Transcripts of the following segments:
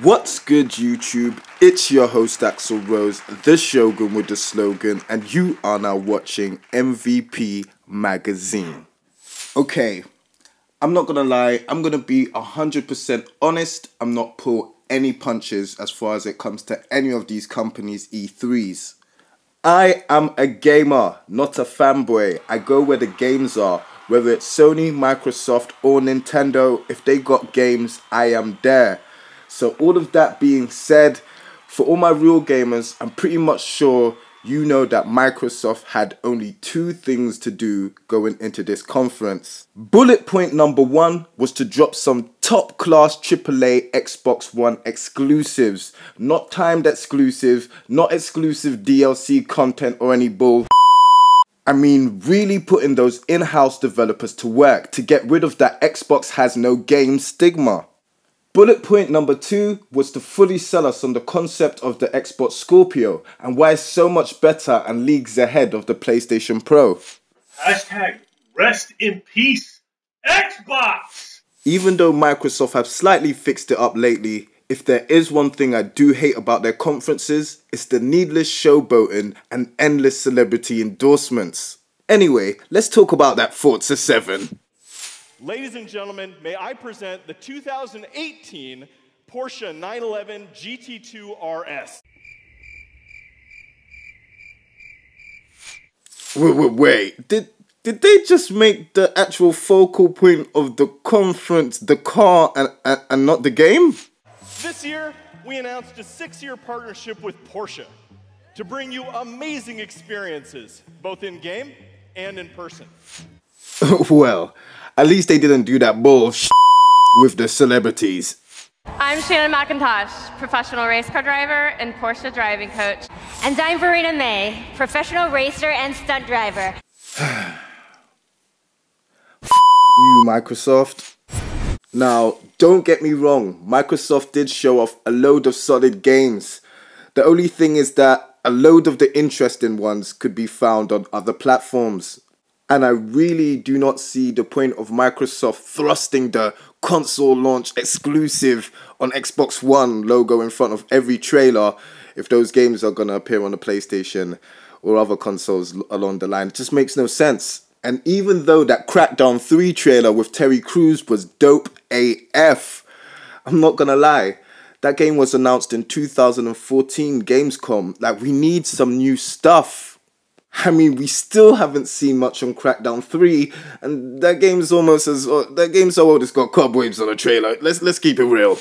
What's good, YouTube? It's your host Axel Rose, the Shogun with the slogan, and you are now watching MVP Magazine. Okay, I'm not gonna lie, I'm gonna be 100% honest. I'm not pull any punches as far as it comes to any of these companies' E3s. I am a gamer, not a fanboy. I go where the games are. Whether it's Sony, Microsoft, or Nintendo, if they got games, I am there. So all of that being said, for all my real gamers, I'm pretty much sure you know that Microsoft had only two things to do going into this conference. Bullet point number one was to drop some top class AAA Xbox One exclusives. Not timed exclusive, not exclusive DLC content or any bull. I mean, really putting those in-house developers to work to get rid of that Xbox has no game stigma. Bullet point number two was to fully sell us on the concept of the Xbox Scorpio and why it's so much better and leagues ahead of the PlayStation Pro. Hashtag rest in peace, Xbox! Even though Microsoft have slightly fixed it up lately, if there is one thing I do hate about their conferences, it's the needless showboating and endless celebrity endorsements. Anyway, let's talk about that Forza 7. Ladies and gentlemen, may I present the 2018 Porsche 911 GT2 RS. Wait, did they just make the actual focal point of the conference the car and not the game? This year, we announced a 6-year partnership with Porsche to bring you amazing experiences, both in-game and in person. Well, at least they didn't do that bullshit with the celebrities. I'm Shannon McIntosh, professional race car driver and Porsche driving coach. And I'm Verena May, professional racer and stunt driver. You, Microsoft. Now, don't get me wrong, Microsoft did show off a load of solid games. The only thing is that a load of the interesting ones could be found on other platforms. And I really do not see the point of Microsoft thrusting the console launch exclusive on Xbox One logo in front of every trailer if those games are going to appear on the PlayStation or other consoles along the line. It just makes no sense. And even though that Crackdown 3 trailer with Terry Crews was dope AF, I'm not going to lie. That game was announced in 2014 Gamescom. Like, we need some new stuff. I mean, we still haven't seen much on Crackdown 3, and that game's almost as that game's so old it's got cobwebs on a trailer. Let's keep it real.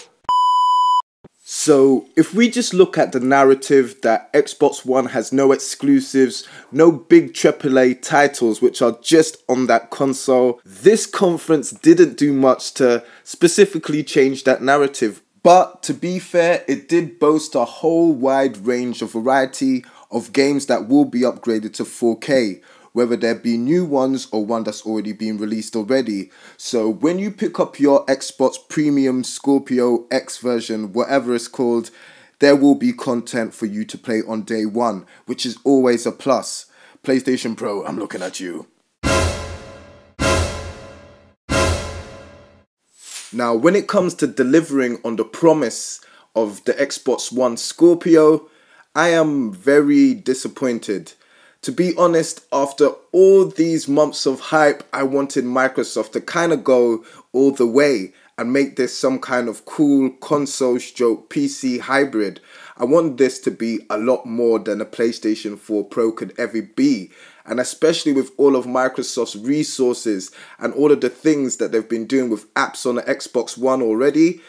So, if we just look at the narrative that Xbox One has no exclusives, no big AAA titles which are just on that console, this conference didn't do much to specifically change that narrative. But to be fair, it did boast a whole wide range of variety of games that will be upgraded to 4K, whether there be new ones or one that's already been released already. So when you pick up your Xbox Premium Scorpio X version, whatever it's called, there will be content for you to play on day one, which is always a plus. PlayStation Pro, I'm looking at you. Now, when it comes to delivering on the promise of the Xbox One Scorpio, I am very disappointed. To be honest, after all these months of hype, I wanted Microsoft to kind of go all the way and make this some kind of cool console stroke PC hybrid. I want this to be a lot more than a PlayStation 4 Pro could ever be. And especially with all of Microsoft's resources and all of the things that they've been doing with apps on the Xbox One already,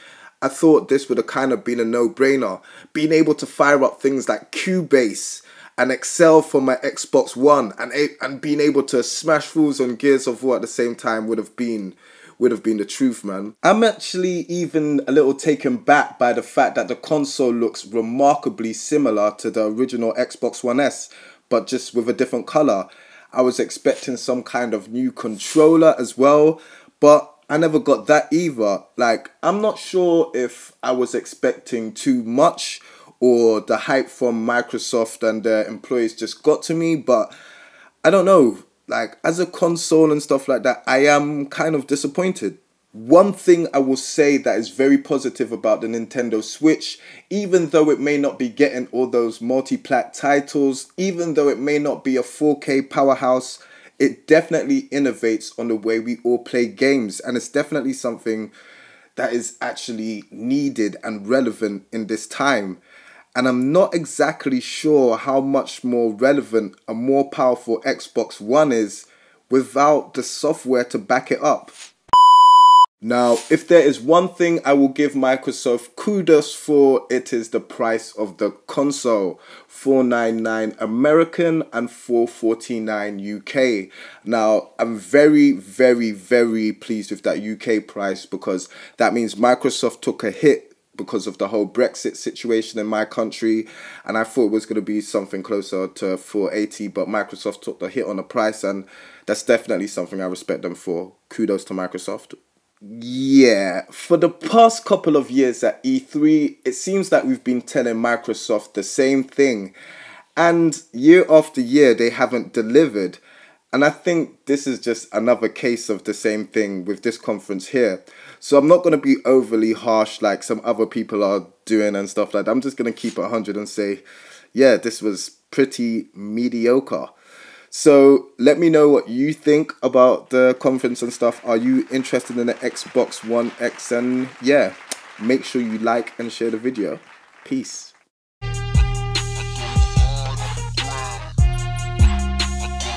I thought this would have kind of been a no-brainer. Being able to fire up things like Cubase and Excel for my Xbox One and being able to smash fools on Gears of War at the same time would have been the truth, man. I'm actually even a little taken back by the fact that the console looks remarkably similar to the original Xbox One S, but just with a different color. I was expecting some kind of new controller as well, but I never got that either. Like, I'm not sure if I was expecting too much or the hype from Microsoft and their employees just got to me, but I don't know. Like, as a console and stuff like that, I am kind of disappointed. One thing I will say that is very positive about the Nintendo Switch, even though it may not be getting all those multi-plat titles, even though it may not be a 4K powerhouse, it definitely innovates on the way we all play games, and it's definitely something that is actually needed and relevant in this time. And I'm not exactly sure how much more relevant a more powerful Xbox One is without the software to back it up. Now, if there is one thing I will give Microsoft kudos for, it is the price of the console. $499 American and $449 UK. Now, I'm very, very, very pleased with that UK price, because that means Microsoft took a hit because of the whole Brexit situation in my country, and I thought it was going to be something closer to $480, but Microsoft took the hit on the price, and that's definitely something I respect them for. Kudos to Microsoft. Yeah, for the past couple of years at E3, it seems that we've been telling Microsoft the same thing, and year after year they haven't delivered. And I think this is just another case of the same thing with this conference here. So I'm not going to be overly harsh like some other people are doing and stuff like that. I'm just going to keep it 100 and say, yeah, this was pretty mediocre. So let me know what you think about the conference and stuff. Are you interested in the Xbox One X? And yeah, make sure you like and share the video. Peace.